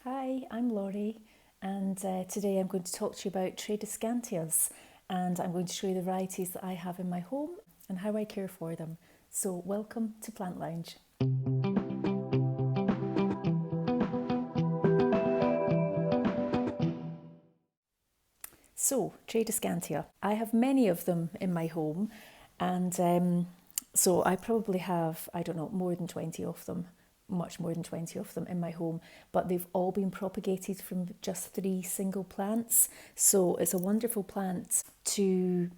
Hi, I'm Laurie, and today I'm going to talk to you about Tradescantias, and I'm going to show you the varieties that I have in my home and how I care for them. So welcome to Plant Lounge. So, Tradescantia. I have many of them in my home, and so I probably have, I don't know, more than 20 of them, much more than 20 of them in my home, but they've all been propagated from just 3 single plants. So it's a wonderful plant to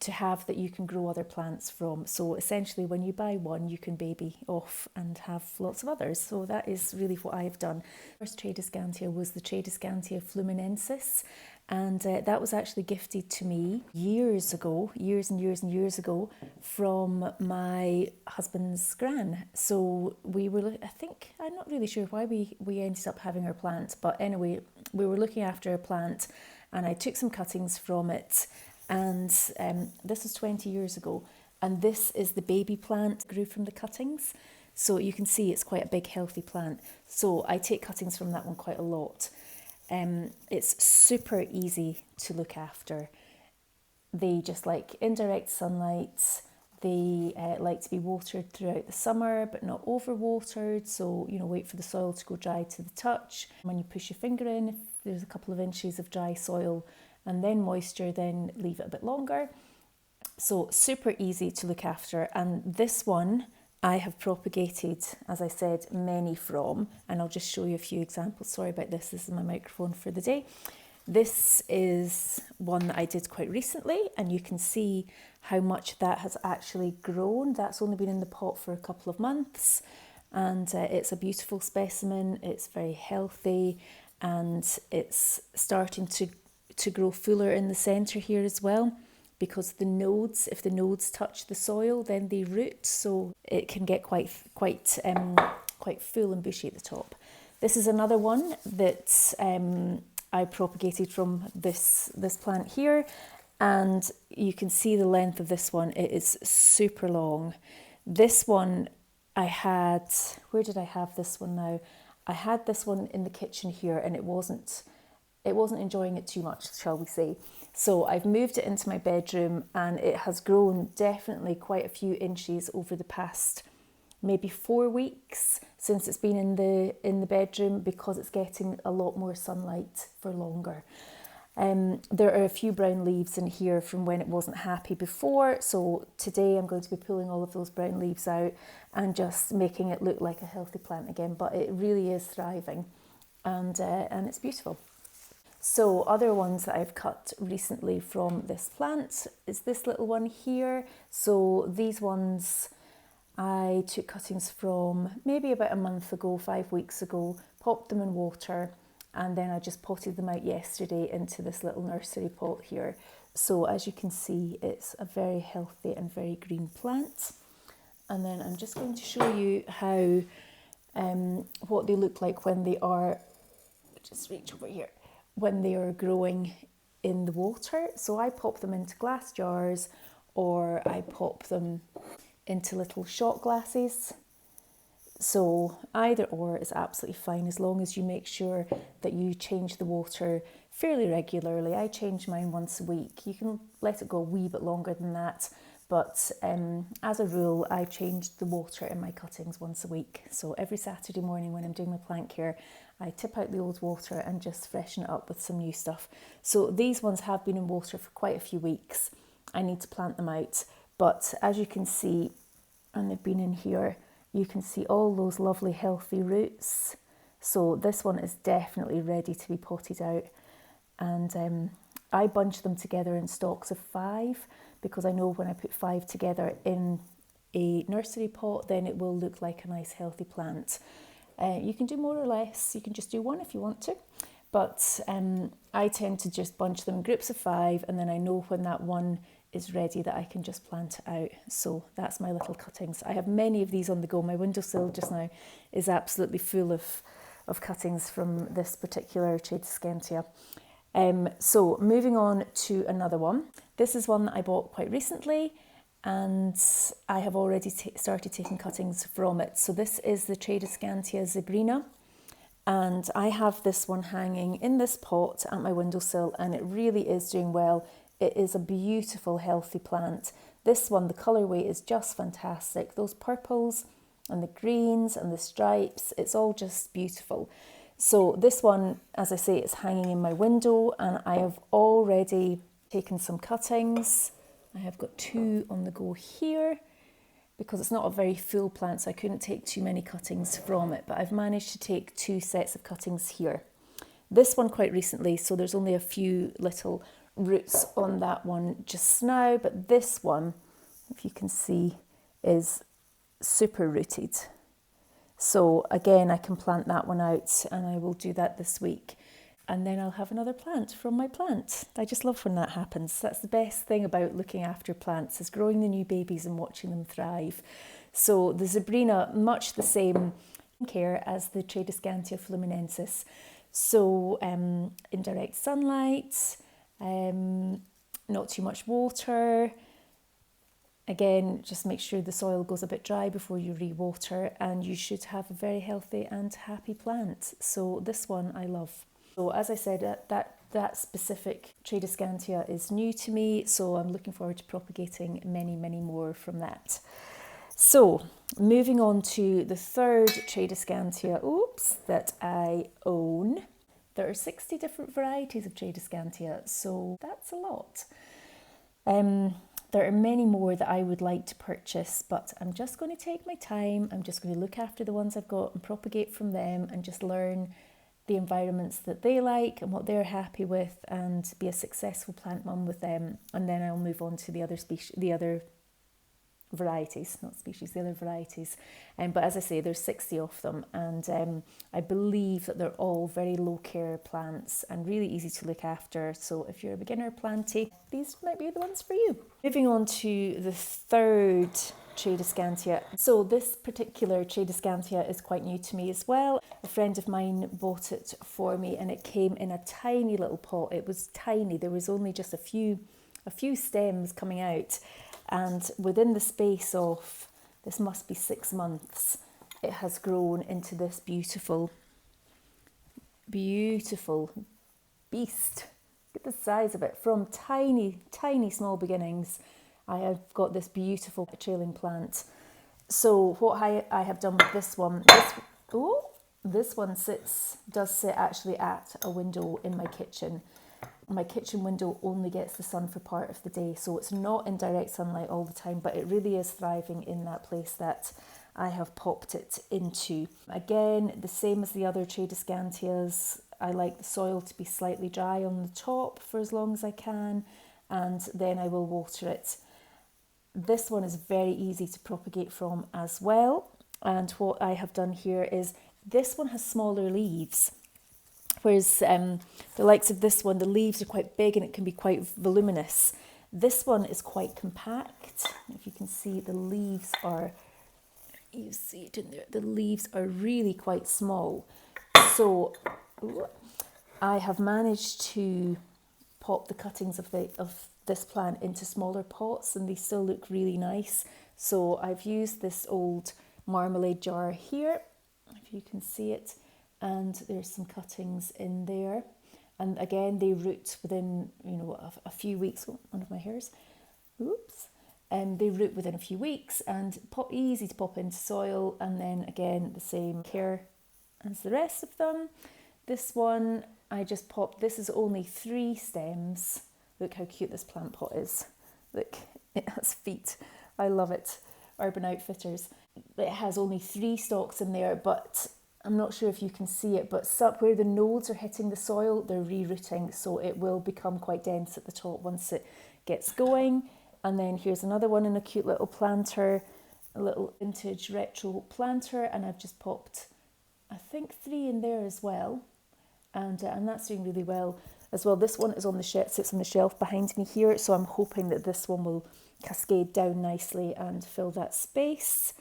have that you can grow other plants from. So essentially when you buy one, you can baby off and have lots of others. So that is really what I've done. First Tradescantia was the Tradescantia Fluminensis, and that was actually gifted to me years ago, years and years ago, from my husband's gran. So we were, I think, I'm not really sure why we ended up having our plant, but anyway, we were looking after a plant and I took some cuttings from it, and this was 20 years ago, and this is the baby plant grew from the cuttings. So you can see it's quite a big healthy plant. So I take cuttings from that one quite a lot. It's super easy to look after. They just like indirect sunlight. They like to be watered throughout the summer, but not overwatered. So, wait for the soil to go dry to the touch. When you push your finger in, if there's a couple of inches of dry soil and then moisture, then leave it a bit longer. So super easy to look after. And this one I have propagated, as I said, many from, and I'll just show you a few examples. Sorry about this. This is my microphone for the day. This is one that I did quite recently, and you can see how much that has actually grown. That's only been in the pot for a couple of months, and it's a beautiful specimen. It's very healthy, and it's starting to grow fuller in the centre here as well, because the nodes, if the nodes touch the soil, then they root, so it can get quite full and bushy at the top. This is another one that I propagated from this plant here, and you can see the length of this one. It is super long. This one I had, where did I have this one now? I had this one in the kitchen here, and it wasn't enjoying it too much, shall we say. So I've moved it into my bedroom, and it has grown definitely quite a few inches over the past maybe 4 weeks since it's been in the bedroom, because it's getting a lot more sunlight for longer. There are a few brown leaves in here from when it wasn't happy before, so today I'm going to be pulling all of those brown leaves out and just making it look like a healthy plant again. But it really is thriving, and it's beautiful. So other ones that I've cut recently from this plant is this little one here. So these ones I took cuttings from maybe about a month ago, 5 weeks ago, popped them in water, and then I just potted them out yesterday into this little nursery pot here. So as you can see, it's a very healthy and very green plant. And then I'm just going to show you how what they look like when they are, just reach over here, when they are growing in the water. So I pop them into glass jars, or I pop them into little shot glasses. So either or is absolutely fine, as long as you make sure that you change the water fairly regularly. I change mine once a week. You can let it go a wee bit longer than that, but as a rule, I change the water in my cuttings once a week. So every Saturday morning when I'm doing my plant care, I tip out the old water and just freshen it up with some new stuff. So these ones have been in water for quite a few weeks. I need to plant them out. But as you can see, and they've been in here, you can see all those lovely healthy roots. So this one is definitely ready to be potted out. And I bunch them together in stalks of 5, because I know when I put 5 together in a nursery pot, then it will look like a nice healthy plant. You can do more or less. You can just do 1 if you want to. But I tend to just bunch them in groups of 5, and then I know when that one is ready that I can just plant it out. So that's my little cuttings. I have many of these on the go. My windowsill just now is absolutely full of cuttings from this particular Tradescantia. So moving on to another one. This is one that I bought quite recently, and I have already started taking cuttings from it. So this is the Tradescantia Zebrina, And I have this one hanging in this pot at my windowsill, and it really is doing well. It is a beautiful, healthy plant. This one, the colourway is just fantastic. Those purples and the greens and the stripes, it's all just beautiful. So this one, as I say, it's hanging in my window, and I have already taken some cuttings. I have got 2 on the go here, because it's not a very full plant, so I couldn't take too many cuttings from it, but I've managed to take 2 sets of cuttings here. This one quite recently, so there's only a few little roots on that one just now, but this one, if you can see, is super rooted. So again, I can plant that one out, and I will do that this week. And then I'll have another plant from my plant. I just love when that happens. That's the best thing about looking after plants, is growing the new babies and watching them thrive. So the Zebrina, much the same care as the Tradescantia Fluminensis. So indirect sunlight, not too much water. Again, just make sure the soil goes a bit dry before you re-water, and you should have a very healthy and happy plant. So this one I love. So as I said, that specific Tradescantia is new to me, so I'm looking forward to propagating many, many more from that. So moving on to the third Tradescantia, that I own. There are 60 different varieties of Tradescantia, so that's a lot. There are many more that I would like to purchase, but I'm just going to take my time. I'm just going to look after the ones I've got and propagate from them, and just learn the environments that they like and what they're happy with, and be a successful plant mum with them. And then I'll move on to the other varieties. But as I say, there's 60 of them, and I believe that they're all very low care plants and really easy to look after. So if you're a beginner plantee, these might be the ones for you. Moving on to the third Tradescantia. So this particular Tradescantia is quite new to me as well. A friend of mine bought it for me, and it came in a tiny little pot. It was tiny. There was only just a few stems coming out, and within the space of, this must be 6 months, it has grown into this beautiful beast. Look at the size of it. From tiny small beginnings, I have got this beautiful trailing plant. So what I have done with this one, this one does sit actually at a window in my kitchen. My kitchen window only gets the sun for part of the day, so it's not in direct sunlight all the time, but it really is thriving in that place that I have popped it into. Again, the same as the other Tradescantias, I like the soil to be slightly dry on the top for as long as I can, and then I will water it. This one is very easy to propagate from as well, and what I have done here is, this one has smaller leaves, whereas the likes of this one, the leaves are quite big and it can be quite voluminous. This one is quite compact. If you can see, the leaves are, you see it in there, the leaves are really quite small. So I have managed to pop the cuttings of this plant into smaller pots, and they still look really nice. So I've used this old marmalade jar here, if you can see it, and there's some cuttings in there. And again, they root within, a few weeks. Oh, one of my hairs. They root within a few weeks, and easy to pop into soil. And then again, the same care as the rest of them. This one, I just popped, this is only 3 stems. Look how cute this plant pot is. Look, it has feet. I love it. Urban Outfitters. It has only 3 stalks in there, but I'm not sure if you can see it, but where the nodes are hitting the soil, they're re-rooting, so it will become quite dense at the top once it gets going. And then here's another one in a cute little planter, a little vintage retro planter, and I've just popped, I think, 3 in there as well, and that's doing really well as well. This one is sits on the shelf behind me here, so I'm hoping that this one will cascade down nicely and fill that space.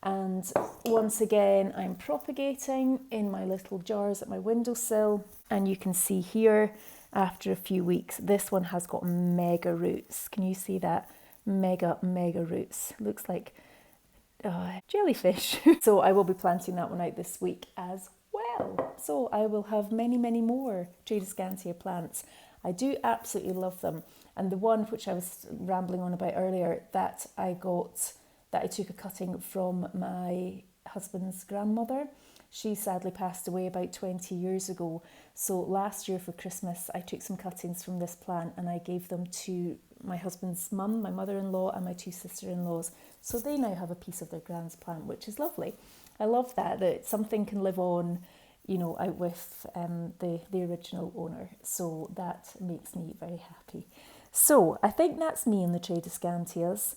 And once again, I'm propagating in my little jars at my windowsill, and you can see here, after a few weeks, this one has got mega roots. Can you see that? Mega roots. Looks like jellyfish. So I will be planting that one out this week as well. well. So I will have many, many more Tradescantia plants. I do absolutely love them. And the one which I was rambling on about earlier, that I took a cutting from my husband's grandmother. She sadly passed away about 20 years ago. So last year for Christmas, I took some cuttings from this plant and I gave them to my husband's mum, my mother-in-law, and my two sister-in-laws. So they now have a piece of their grand's plant, which is lovely. I love that something can live on, out with the original owner. So that makes me very happy. So I think that's me in the Tradescantias.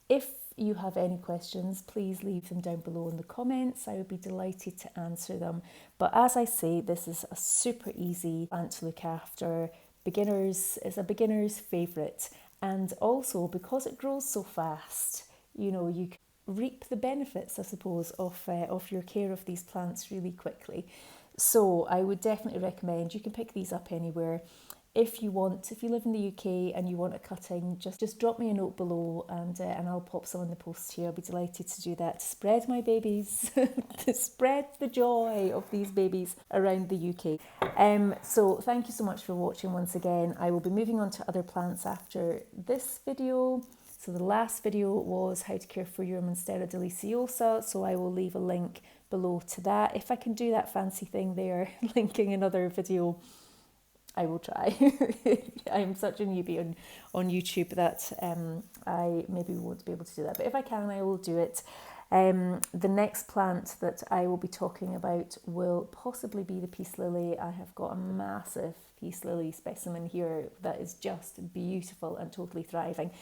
If you have any questions, please leave them down below in the comments. I would be delighted to answer them. But as I say, this is a super easy plant to look after. It's a beginner's favourite. And also, because it grows so fast, you can reap the benefits, I suppose, of your care of these plants really quickly. So I would definitely recommend, you can pick these up anywhere. If you live in the UK and you want a cutting, just drop me a note below and I'll pop some in the post here. I'll be delighted to do that, to spread my babies, to spread the joy of these babies around the UK. So thank you so much for watching once again. I will be moving on to other plants after this video. So the last video was how to care for your Monstera deliciosa, so I will leave a link below to that. If I can do that fancy thing there, linking another video, I will try. I'm such a newbie on YouTube that I maybe won't be able to do that. But if I can, I will do it. The next plant that I will be talking about will possibly be the peace lily. I have got a massive peace lily specimen here that is just beautiful and totally thriving.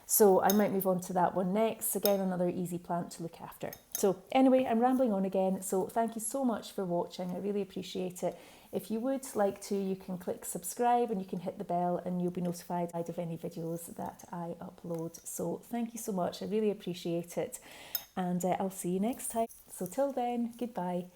So I might move on to that one next. Again, another easy plant to look after. So anyway, I'm rambling on again. So thank you so much for watching. I really appreciate it. If you would like to, you can click subscribe and you can hit the bell and you'll be notified of any videos that I upload. So thank you so much. I really appreciate it. And I'll see you next time. So till then, goodbye.